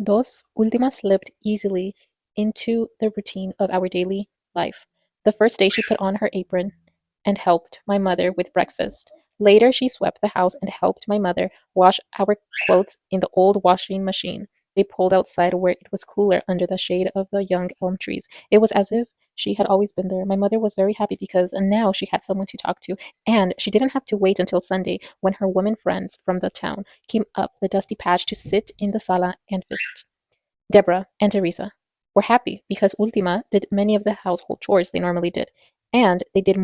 Dos Ultimas slipped easily into the routine of our daily life. The first day she put on her apron and helped my mother with breakfast. Later she swept the house and helped my mother wash our clothes in the old washing machine. They pulled outside where it was cooler under the shade of the young elm trees. It was as if she had always been there. My mother was very happy because now she had someone to talk to, and she didn't have to wait until Sunday when her women friends from the town came up the dusty patch to sit in the sala and visit. Deborah and Teresa were happy because Ultima did many of the household chores they normally did, and they had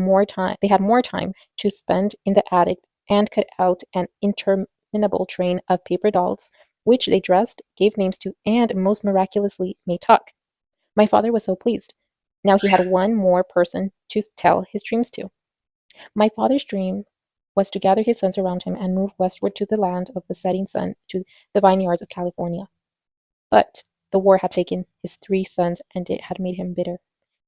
more time to spend in the attic and cut out an interminable train of paper dolls, which they dressed, gave names to, and most miraculously made talk. My father was so pleased. Now he had one more person to tell his dreams to. My father's dream was to gather his sons around him and move westward to the land of the setting sun, to the vineyards of California. But the war had taken his 3 sons and it had made him bitter.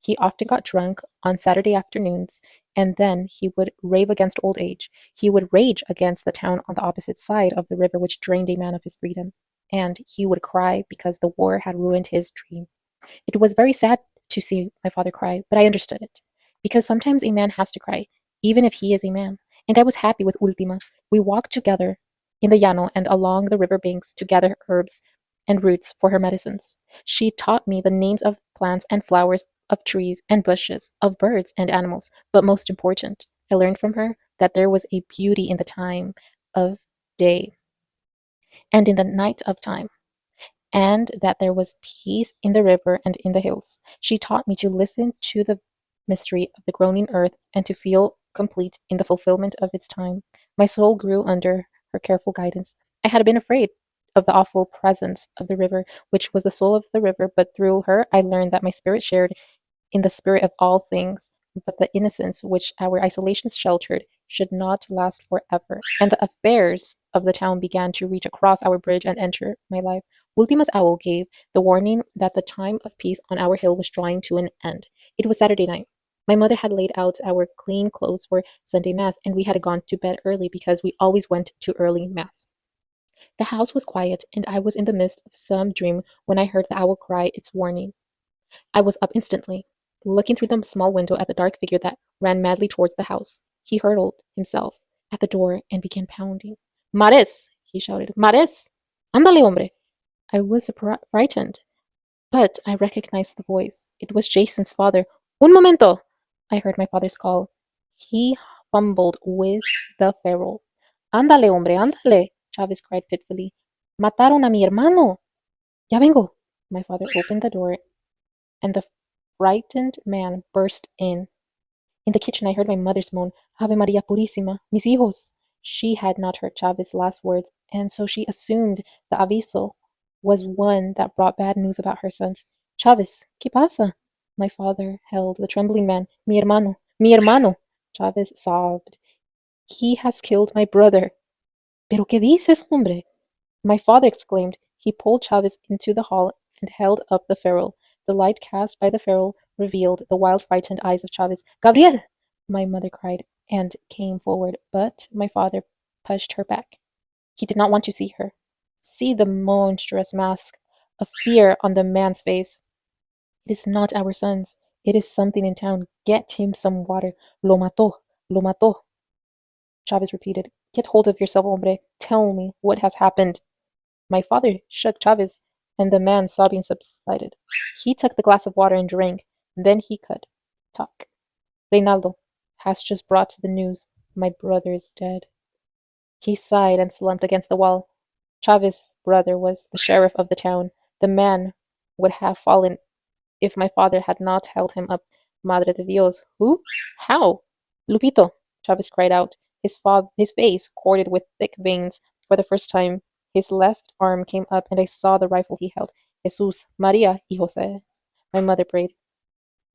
He often got drunk on Saturday afternoons, and then he would rave against old age. He would rage against the town on the opposite side of the river, which drained a man of his freedom. And he would cry because the war had ruined his dream. It was very sad to see my father cry, but I understood it. Because sometimes a man has to cry, even if he is a man. And I was happy with Ultima. We walked together in the llano and along the river banks to gather herbs and roots for her medicines. She taught me the names of plants and flowers, of trees and bushes, of birds and animals. But most important, I learned from her that there was a beauty in the time of day and in the night of time, and that there was peace in the river and in the hills. She taught me to listen to the mystery of the groaning earth and to feel complete in the fulfillment of its time. My soul grew under her careful guidance. I had been afraid of the awful presence of the river, which was the soul of the river, but through her I learned that my spirit shared in the spirit of all things, but the innocence which our isolation sheltered should not last forever, and the affairs of the town began to reach across our bridge and enter my life. Ultima's owl gave the warning that the time of peace on our hill was drawing to an end. It was Saturday night. My mother had laid out our clean clothes for Sunday Mass, and we had gone to bed early because we always went to early Mass. The house was quiet, and I was in the midst of some dream when I heard the owl cry its warning. I was up instantly, looking through the small window at the dark figure that ran madly towards the house. He hurled himself at the door and began pounding. Mares! He shouted. Mares! Ándale, hombre! I was frightened, but I recognized the voice. It was Jason's father. Un momento! I heard my father's call. He fumbled with the ferrule. Ándale, hombre, ándale! Chavez cried pitifully. Mataron a mi hermano! Ya vengo! My father opened the door and the frightened man burst in. In the kitchen I heard my mother's moan, Ave Maria Purísima, mis hijos. She had not heard Chavez's last words, and so she assumed the aviso was one that brought bad news about her sons. Chavez, ¿qué pasa? My father held the trembling man. Mi hermano, mi hermano. Chavez sobbed. He has killed my brother. Pero qué dices, hombre? My father exclaimed. He pulled Chavez into the hall and held up the ferrule. The light cast by the ferrule revealed the wild, frightened eyes of Chavez. Gabriel! My mother cried and came forward, but my father pushed her back. He did not want to see her. See the monstrous mask of fear on the man's face. It is not our sons. It is something in town. Get him some water. Lo mató. Lo mató. Chavez repeated. Get hold of yourself, hombre. Tell me what has happened. My father shook Chavez, and the man's sobbing subsided. He took the glass of water and drank. Then he could talk. Reynaldo has just brought the news. My brother is dead. He sighed and slumped against the wall. Chavez's brother was the sheriff of the town. The man would have fallen if my father had not held him up. Madre de Dios. Who? How? Lupito, Chavez cried out, his face corded with thick veins. For the first time, his left arm came up, and I saw the rifle he held. Jesus, Maria y Jose. My mother prayed.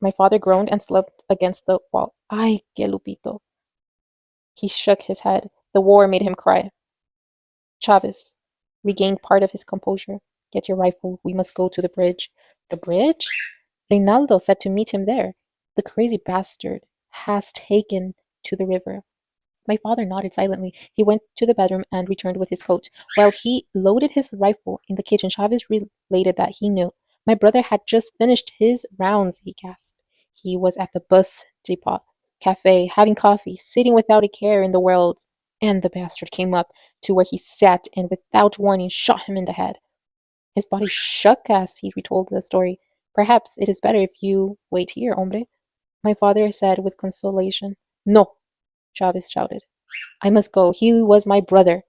My father groaned and slumped against the wall. Ay, que Lupito. He shook his head. The war made him cry. Chavez regained part of his composure. Get your rifle. We must go to the bridge. The bridge? Reynaldo said to meet him there. The crazy bastard has taken to the river. My father nodded silently. He went to the bedroom and returned with his coat. While he loaded his rifle in the kitchen, Chavez related that he knew. My brother had just finished his rounds, he gasped. He was at the bus depot cafe, having coffee, sitting without a care in the world. And the bastard came up to where he sat and, without warning, shot him in the head. His body shook as he retold the story. Perhaps it is better if you wait here, hombre, my father said with consolation. No, Chavez shouted. I must go. He was my brother.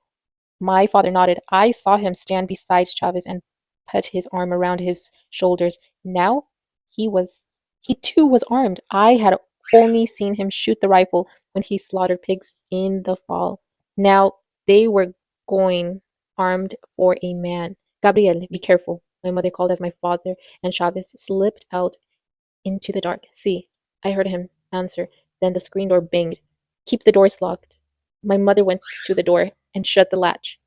My father nodded. I saw him stand beside Chavez and put his arm around his shoulders. Now he was he too was armed. I had only seen him shoot the rifle when he slaughtered pigs in the fall. Now they were going armed for a man. Gabriel, be careful, my mother called as my father and Chavez slipped out into the dark. See, I heard him answer. Then the screen door banged. Keep the doors locked. My mother went to the door and shut the latch.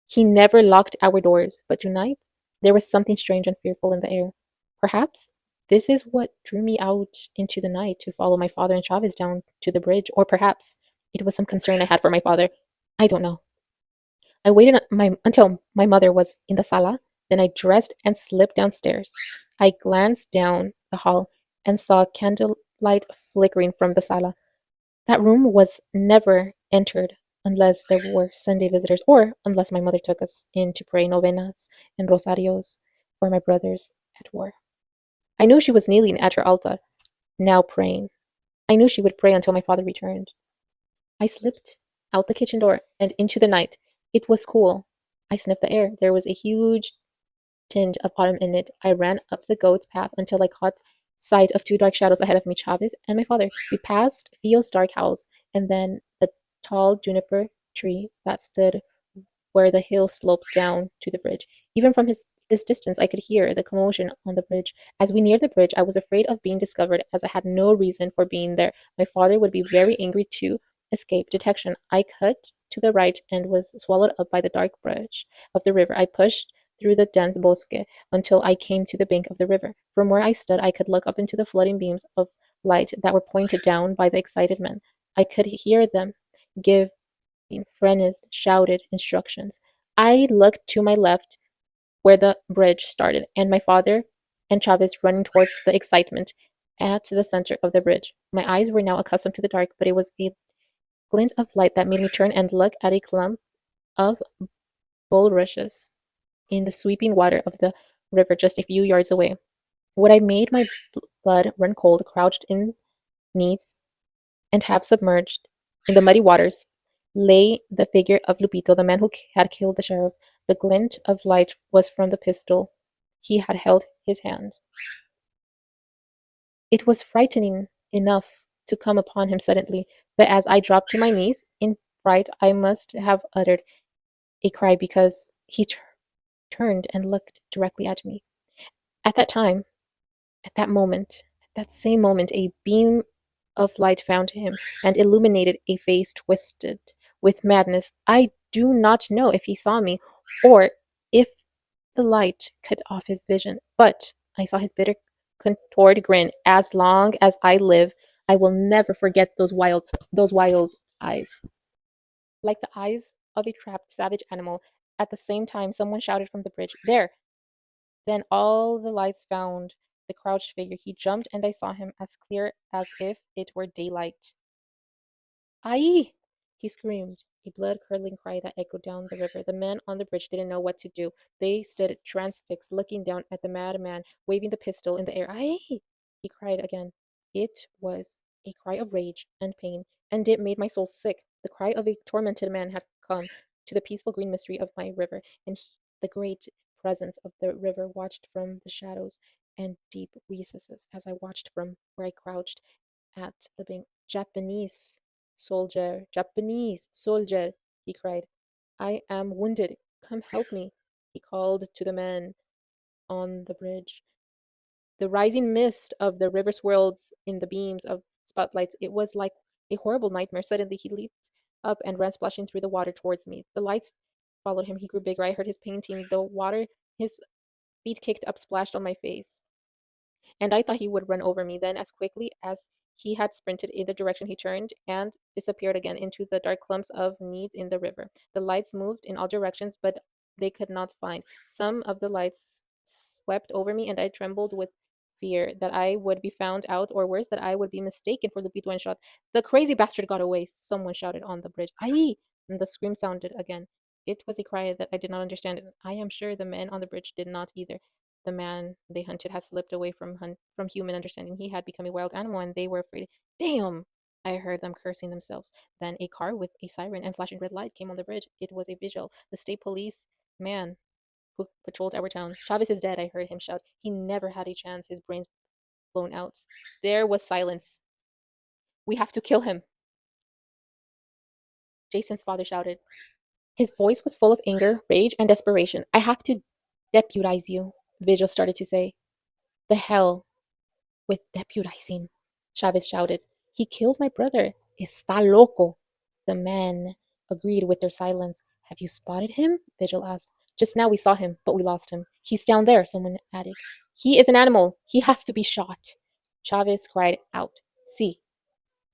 He never locked our doors, but tonight there was something strange and fearful in the air. Perhaps this is what drew me out into the night to follow my father and Chavez down to the bridge, or perhaps it was some concern I had for my father. I don't know. I waited until my mother was in the sala, then I dressed and slipped downstairs. I glanced down the hall and saw candlelight flickering from the sala. That room was never entered unless there were Sunday visitors or unless my mother took us in to pray novenas and rosarios for my brothers at war. I knew she was kneeling at her altar, now praying. I knew she would pray until my father returned. I slipped out the kitchen door and into the night. It was cool. I sniffed the air. There was a huge tinge of autumn in it. I ran up the goat path until I caught sight of two dark shadows ahead of me, Chavez and my father. We passed Fio's dark house and then the tall juniper tree that stood where the hill sloped down to the bridge. Even from this distance, I could hear the commotion on the bridge. As we neared the bridge, I was afraid of being discovered, as I had no reason for being there. My father would be very angry to escape detection. I cut to the right and was swallowed up by the dark brush of the river. I pushed through the dense bosque until I came to the bank of the river. From where I stood, I could look up into the flooding beams of light that were pointed down by the excited men. I could hear them give Frenes shouted instructions. I looked to my left where the bridge started, and my father and Chavez running towards the excitement at the center of the bridge. My eyes were now accustomed to the dark, but it was a glint of light that made me turn and look at a clump of bulrushes in the sweeping water of the river just a few yards away. What I made my blood run cold, crouched in knees and half submerged in the muddy waters, lay the figure of Lupito, the man who had killed the sheriff. The glint of light was from the pistol he had held his hand. It was frightening enough to come upon him suddenly, but as I dropped to my knees in fright, I must have uttered a cry because he turned and looked directly at me. At that time, at that moment, at that same moment, a beam of light found him and illuminated a face twisted with madness. I do not know if he saw me or if the light cut off his vision, but I saw his bitter, contorted grin. As long as I live, I will never forget those wild eyes, like the eyes of a trapped savage animal. At the same time, someone shouted from the bridge, "There!" Then all the lights found the crouched figure. He jumped, and I saw him as clear as if it were daylight. Ai! He screamed, a blood-curdling cry that echoed down the river. The men on the bridge didn't know what to do. They stood transfixed, looking down at the madman, waving the pistol in the air. Ai! He cried again. It was a cry of rage and pain, and it made my soul sick. The cry of a tormented man had come to the peaceful green mystery of my river, and the great presence of the river watched from the shadows and deep recesses as I watched from where I crouched at the bank. Japanese soldier, he cried. I am wounded. Come help me, he called to the men on the bridge. The rising mist of the river swirled in the beams of spotlights. It was like a horrible nightmare. Suddenly he leaped up and ran splashing through the water towards me. The lights followed him. He grew bigger. I heard his painting. The water his feet kicked up splashed on my face, and I thought he would run over me. Then, as quickly as He had sprinted in the direction he turned and disappeared again into the dark clumps of reeds in the river. The lights moved in all directions, but they could not find. Some of the lights swept over me, and I trembled with fear that I would be found out, or worse, that I would be mistaken for Lupito and shot. The crazy bastard got away, someone shouted on the bridge. Aye! And the scream sounded again. It was a cry that I did not understand. I am sure the men on the bridge did not either. The man they hunted had slipped away from human understanding. He had become a wild animal, and they were afraid. Damn! I heard them cursing themselves. Then a car with a siren and flashing red light came on the bridge. It was a visual. The state police man who patrolled our town. Chavez is dead, I heard him shout. He never had a chance, his brains blown out. There was silence. We have to kill him, Jason's father shouted. His voice was full of anger, rage, and desperation. I have to deputize you, Vigil started to say. The hell with deputizing, Chavez shouted. He killed my brother. Está loco. The men agreed with their silence. Have you spotted him? Vigil asked. Just now we saw him, but we lost him. He's down there, someone added. He is an animal. He has to be shot. Chavez cried out. See,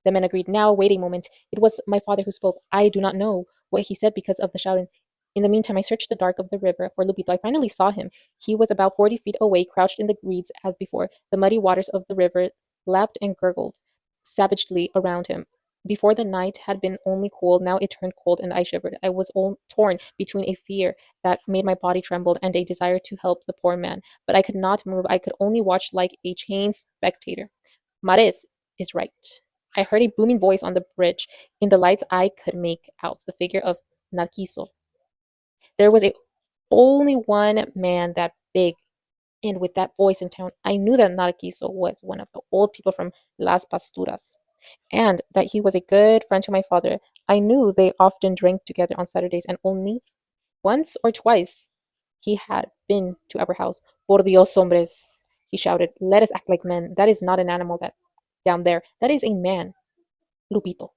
the men agreed. Now, wait a moment. It was my father who spoke. I do not know what he said because of the shouting. In the meantime, I searched the dark of the river for Lupito. I finally saw him. He was about 40 feet away, crouched in the reeds as before. The muddy waters of the river lapped and gurgled savagely around him. Before the night had been only cool, now it turned cold and I shivered. I was all torn between a fear that made my body tremble and a desire to help the poor man. But I could not move. I could only watch like a chained spectator. Mares is right. I heard a booming voice on the bridge. In the lights, I could make out the figure of Narciso. There was only one man that big, and with that voice in town, I knew that Narciso was one of the old people from Las Pasturas, and that he was a good friend to my father. I knew they often drank together on Saturdays, and only once or twice he had been to our house. Por Dios, hombres, he shouted. Let us act like men. That is not an animal that down there. That is a man. Lupito.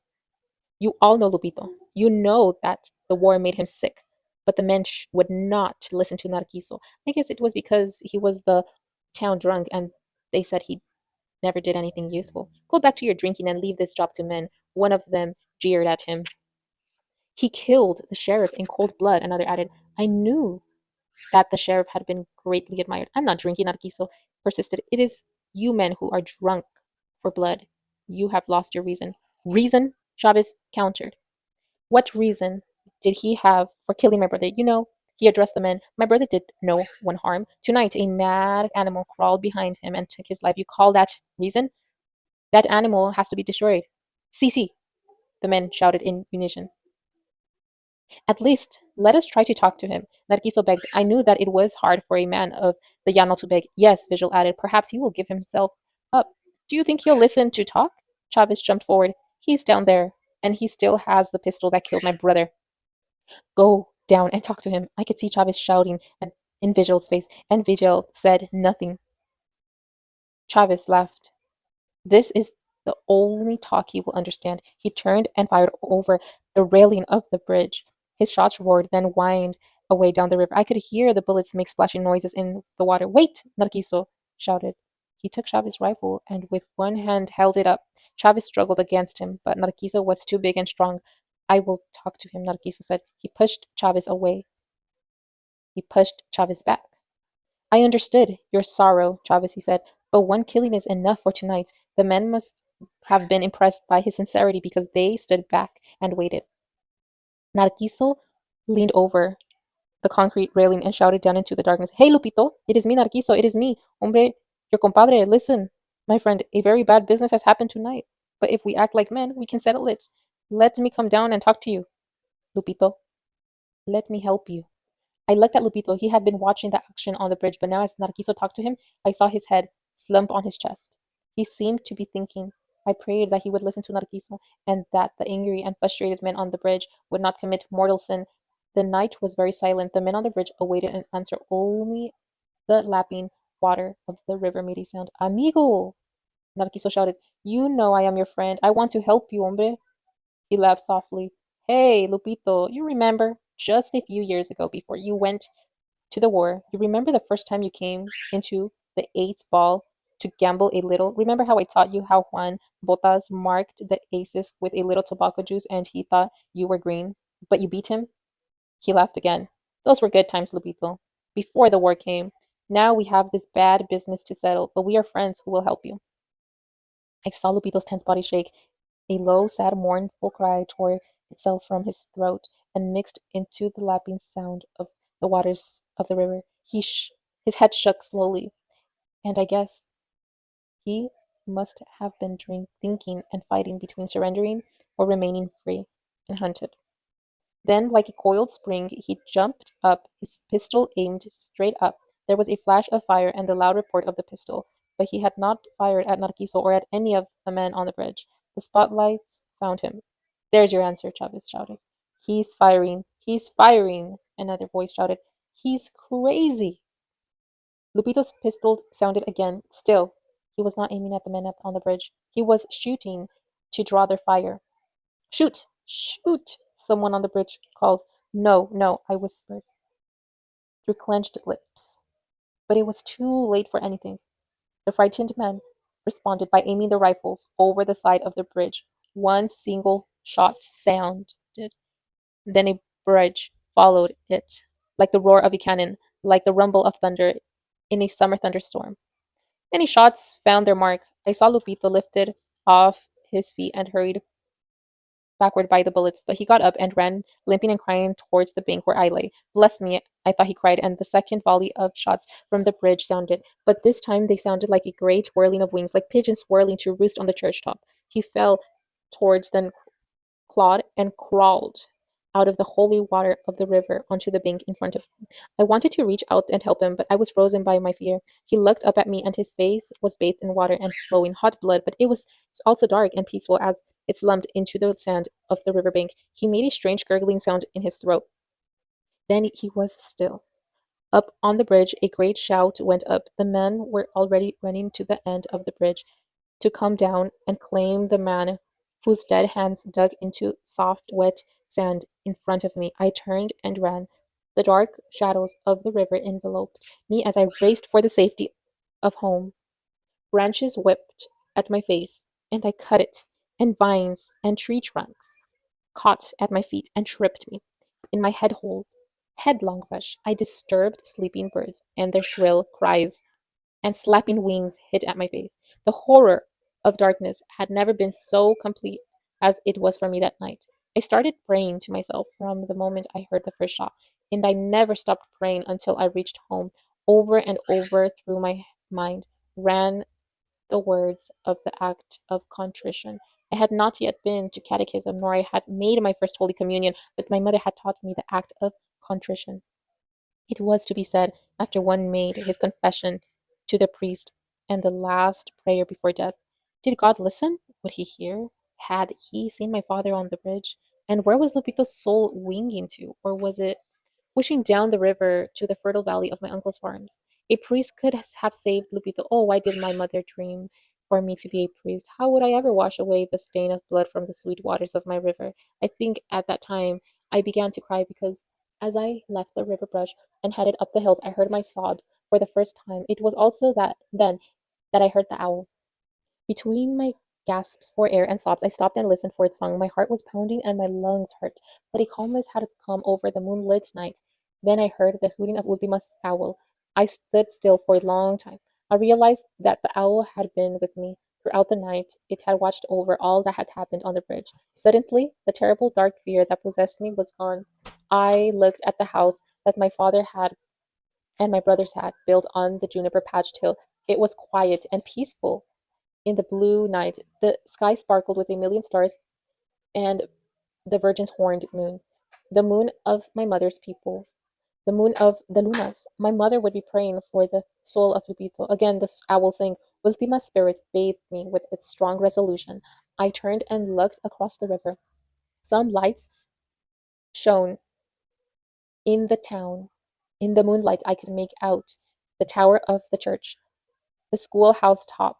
You all know Lupito. You know that the war made him sick. But the men would not listen to Narciso. I guess it was because he was the town drunk and they said he never did anything useful. Go back to your drinking and leave this job to men. One of them jeered at him. He killed the sheriff in cold blood, another added. I knew that the sheriff had been greatly admired. I'm not drinking, Narciso persisted. It is you men who are drunk for blood. You have lost your reason. Reason? Chavez countered. What reason did he have for killing my brother? You know, he addressed the men. My brother did no one harm. Tonight, a mad animal crawled behind him and took his life. You call that reason? That animal has to be destroyed. See, the men shouted in unison. At least, let us try to talk to him. Narciso begged. I knew that it was hard for a man of the Llano to beg. Yes, Vigil added. Perhaps he will give himself up. Do you think he'll listen to talk? Chavez jumped forward. He's down there, and he still has the pistol that killed my brother. Go down and talk to him. I could see Chavez shouting in Vigil's face, and Vigil said nothing. Chavez laughed. This is the only talk he will understand. He turned and fired over the railing of the bridge. His shots roared, then whined away down the river. I could hear the bullets make splashing noises in the water. Wait! Narciso shouted. He took Chavez's rifle and with one hand held it up. Chavez struggled against him, but Narciso was too big and strong. I will talk to him, Narciso said. He pushed Chavez away. He pushed Chavez back. I understood your sorrow, Chavez, he said, but one killing is enough for tonight. The men must have been impressed by his sincerity because they stood back and waited. Narciso leaned over the concrete railing and shouted down into the darkness, Hey, Lupito, it is me, Narciso, it is me. Hombre, your compadre, listen. My friend, a very bad business has happened tonight, but if we act like men, we can settle it. Let me come down and talk to you. Lupito, let me help you. I looked at Lupito. He had been watching the action on the bridge, but now as Narciso talked to him, I saw his head slump on his chest. He seemed to be thinking. I prayed that he would listen to Narciso, and that the angry and frustrated men on the bridge would not commit mortal sin. The night was very silent. The men on the bridge awaited an answer. Only the lapping water of the river made a sound. Amigo! Narciso shouted. You know I am your friend. I want to help you, hombre. He laughed softly. Hey, Lupito, you remember? Just a few years ago, before you went to the war, you remember the first time you came into the eighth ball? to gamble a little. Remember how I taught you how Juan Botas marked the aces with a little tobacco juice and he thought you were green, but you beat him? He laughed again. Those were good times, Lupito. Before the war came. Now we have this bad business to settle, but we are friends who will help you. I saw Lupito's tense body shake. A low, sad, mournful cry tore itself from his throat and mixed into the lapping sound of the waters of the river. His head shook slowly, and I guess he must have been thinking and fighting between surrendering or remaining free and hunted. Then, like a coiled spring, he jumped up, his pistol aimed straight up. There was a flash of fire and the loud report of the pistol, but he had not fired at Narciso or at any of the men on the bridge. The spotlights found him. There's your answer, Chavez shouted. He's firing! He's firing! Another voice shouted. He's crazy! Lupito's pistol sounded again. Still, he was not aiming at the men on the bridge. He was shooting to draw their fire. Shoot! Shoot! Someone on the bridge called. No, no, I whispered through clenched lips. But it was too late for anything. The frightened men responded by aiming their rifles over the side of the bridge. One single shot sounded. Then a bridge followed it, like the roar of a cannon, like the rumble of thunder in a summer thunderstorm. Many shots found their mark. I saw Lupito lifted off his feet and hurried backward by the bullets, but he got up and ran, limping and crying towards the bank where I lay. Bless me, I thought he cried, and the second volley of shots from the bridge sounded, but this time they sounded like a great whirling of wings, like pigeons whirling to roost on the church top. He fell towards, then clawed and crawled out of the holy water of the river onto the bank in front of him. I wanted to reach out and help him, but I was frozen by my fear. He looked up at me, and his face was bathed in water and flowing hot blood, but it was also dark and peaceful as it slumped into the sand of the river bank. He made a strange gurgling sound in his throat. Then he was still. Up on the bridge, a great shout went up. The men were already running to the end of the bridge to come down and claim the man whose dead hands dug into soft, wet sand in front of me. I turned and ran. The dark shadows of the river enveloped me as I raced for the safety of home. Branches whipped at my face, and I cut it, and vines and tree trunks caught at my feet and tripped me. In my headlong rush, I disturbed sleeping birds, and their shrill cries and slapping wings hit at my face. The horror of darkness had never been so complete as it was for me that night. I started praying to myself from the moment I heard the first shot, and I never stopped praying until I reached home. Over and over through my mind ran the words of the act of contrition. I had not yet been to catechism, nor I had made my first Holy Communion, but my mother had taught me the act of contrition. It was to be said after one made his confession to the priest and the last prayer before death. Did God listen? Would he hear? Had he seen my father on the bridge? And where was Lupito's soul winging to? Or was it wishing down the river to the fertile valley of my uncle's farms? A priest could have saved Lupito. Oh, why did my mother dream for me to be a priest? How would I ever wash away the stain of blood from the sweet waters of my river? I think at that time I began to cry because as I left the river brush and headed up the hills, I heard my sobs for the first time. It was also then that I heard the owl. Between my gasps for air and sobs, I stopped and listened for its song. My heart was pounding and my lungs hurt, but a calmness had come over the moonlit night. Then I heard the hooting of Ultima's owl. I stood still for a long time. I realized that the owl had been with me throughout the night. It had watched over all that had happened on the bridge. Suddenly, the terrible dark fear that possessed me was gone. I looked at the house that my father had and my brothers had built on the juniper patched hill. It was quiet and peaceful in the blue night. The sky sparkled with a million stars and the Virgin's horned moon, the moon of my mother's people, the moon of the Lunas. My mother would be praying for the soul of Lupito. Again, the owl sang, Ultima spirit bathed me with its strong resolution. I turned and looked across the river. Some lights shone in the town. In the moonlight, I could make out the tower of the church, the schoolhouse top,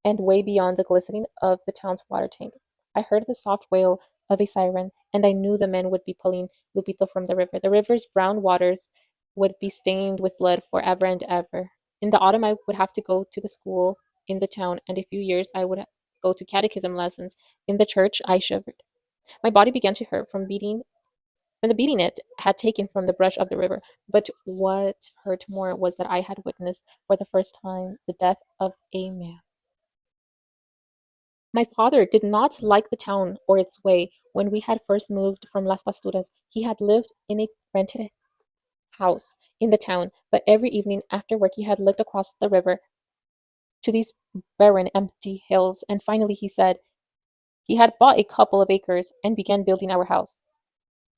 and way beyond the glistening of the town's water tank. I heard the soft wail of a siren, and I knew the men would be pulling Lupito from the river. The river's brown waters would be stained with blood forever and ever. In the autumn, I would have to go to the school in the town, and a few years I would go to catechism lessons. In the church, I shivered. My body began to hurt from the beating it had taken from the brush of the river. But what hurt more was that I had witnessed for the first time the death of a man. My father did not like the town or its way. When we had first moved from Las Pasturas, he had lived in a rented house in the town, but every evening after work he had looked across the river to these barren, empty hills, and finally he said he had bought a couple of acres and began building our house.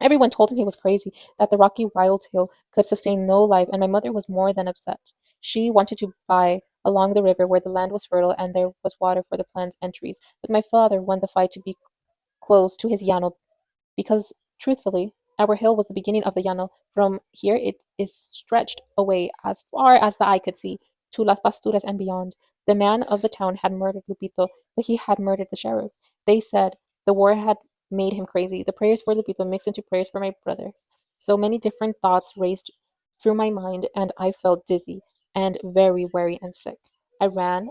Everyone told him he was crazy, that the rocky wild hill could sustain no life, and my mother was more than upset. She wanted to buy along the river where the land was fertile and there was water for the plants and trees, but my father won the fight to be close to his llano because, truthfully, our hill was the beginning of the llano. From here it is stretched away as far as the eye could see, to Las Pasturas and beyond. The man of the town had murdered Lupito, but he had murdered the sheriff. They said the war had made him crazy. The prayers for Lupito mixed into prayers for my brothers. So many different thoughts raced through my mind, and I felt dizzy and very weary and sick. I ran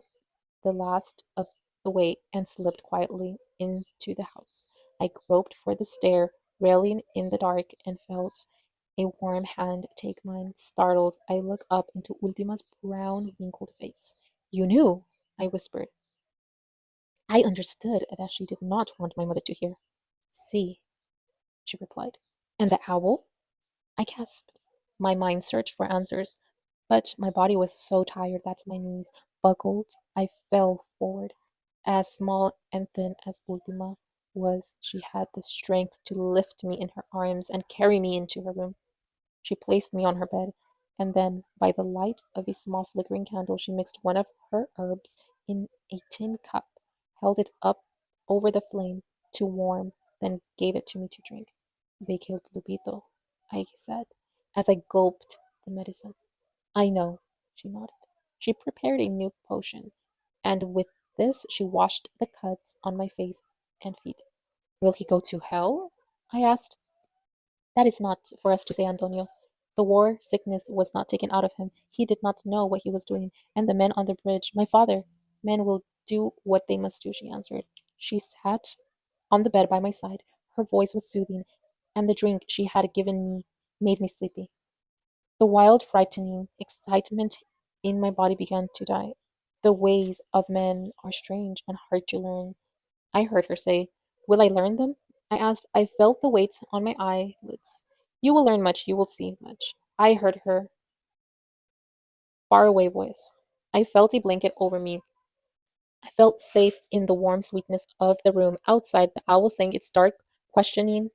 the last of the way and slipped quietly into the house. I groped for the stair railing in the dark and felt a warm hand take mine. Startled, I looked up into Ultima's brown, wrinkled face. You knew, I whispered. I understood that she did not want my mother to hear. See, she replied. And the owl? I gasped. My mind searched for answers, but my body was so tired that my knees buckled. I fell forward. As small and thin as Ultima was, she had the strength to lift me in her arms and carry me into her room. She placed me on her bed, and then, by the light of a small flickering candle, she mixed one of her herbs in a tin cup, held it up over the flame to warm, then gave it to me to drink. They killed Lupito, I said, as I gulped the medicine. I know, she nodded. She prepared a new potion, and with this she washed the cuts on my face and feet. Will he go to hell? I asked. That is not for us to say, Antonio. The war sickness was not taken out of him. He did not know what he was doing. And the men on the bridge, my father, men will do what they must do, she answered. She sat on the bed by my side. Her voice was soothing, and the drink she had given me made me sleepy. The wild, frightening excitement in my body began to die. The ways of men are strange and hard to learn. I heard her say, Will I learn them? I asked. I felt the weight on my eyelids. You will learn much, you will see much. I heard her faraway voice. I felt a blanket over me. I felt safe in the warm sweetness of the room. Outside, the owl sang its dark, questioning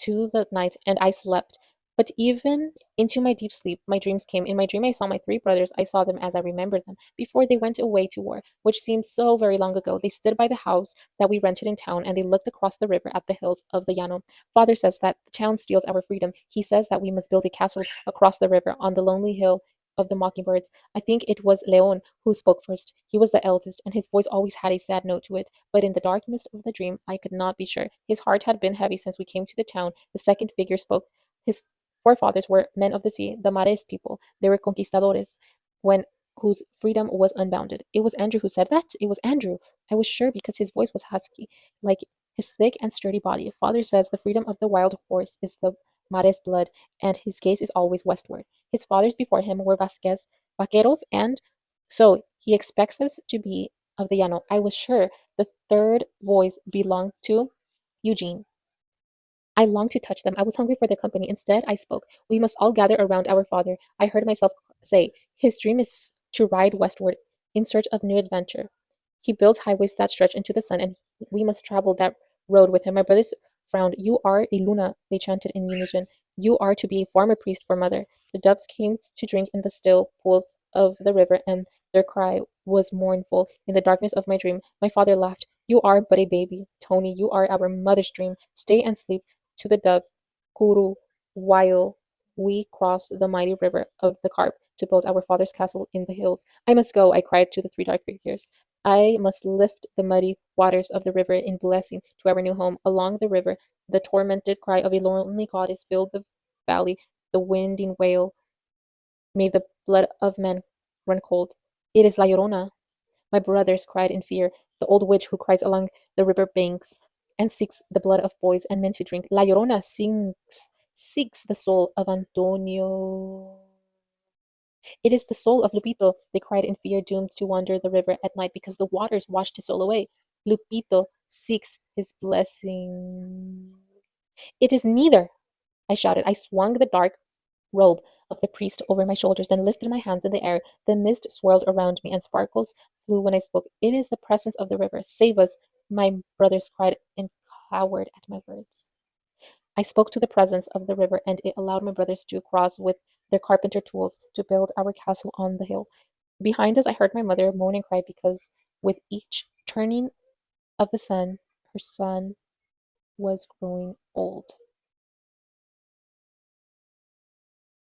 to the night, and I slept. But even into my deep sleep, my dreams came. In my dream, I saw my three brothers. I saw them as I remembered them, before they went away to war, which seemed so very long ago. They stood by the house that we rented in town, and they looked across the river at the hills of the Llano. Father says that the town steals our freedom. He says that we must build a castle across the river on the lonely hill of the mockingbirds. I think it was Leon who spoke first. He was the eldest, and his voice always had a sad note to it. But in the darkness of the dream, I could not be sure. His heart had been heavy since we came to the town. The second figure spoke. His forefathers were men of the sea, the Mares people. They were conquistadores, when whose freedom was unbounded. It was Andrew who said that. It was Andrew. I was sure because his voice was husky, like his thick and sturdy body. Father says the freedom of the wild horse is the Mares blood, and his gaze is always westward. His fathers before him were Vasquez, vaqueros, and so he expects us to be of the Llano. I was sure the third voice belonged to Eugene. I longed to touch them. I was hungry for their company. Instead, I spoke. We must all gather around our father. I heard myself say, His dream is to ride westward in search of new adventure. He builds highways that stretch into the sun, and we must travel that road with him. My brothers frowned. You are a Luna, they chanted in unison. You are to be a former priest for mother. The doves came to drink in the still pools of the river, and their cry was mournful in the darkness of my dream. My father laughed. You are but a baby, Tony. You are our mother's dream. Stay and sleep to the doves, Kuru, while we cross the mighty river of the Carp to build our father's castle in the hills. I must go, I cried to the three dark figures. I must lift the muddy waters of the river in blessing to our new home. Along the river, the tormented cry of a lonely goddess filled the valley. The winding wail made the blood of men run cold. It is La Llorona. My brothers cried in fear. The old witch who cries along the river banks and seeks the blood of boys and men to drink. La Llorona seeks the soul of Antonio. It is the soul of Lupito, they cried in fear, doomed to wander the river at night because the waters washed his soul away. Lupito seeks his blessing. It is neither, I shouted. I swung the dark robe of the priest over my shoulders, then lifted my hands in the air. The mist swirled around me, and sparkles flew when I spoke. It is the presence of the river. Save us, my brothers cried and cowered at my words. I spoke to the presence of the river, and it allowed my brothers to cross with their carpenter tools to build our castle on the hill. Behind us, I heard my mother moan and cry because with each turning of the sun, her son was growing old.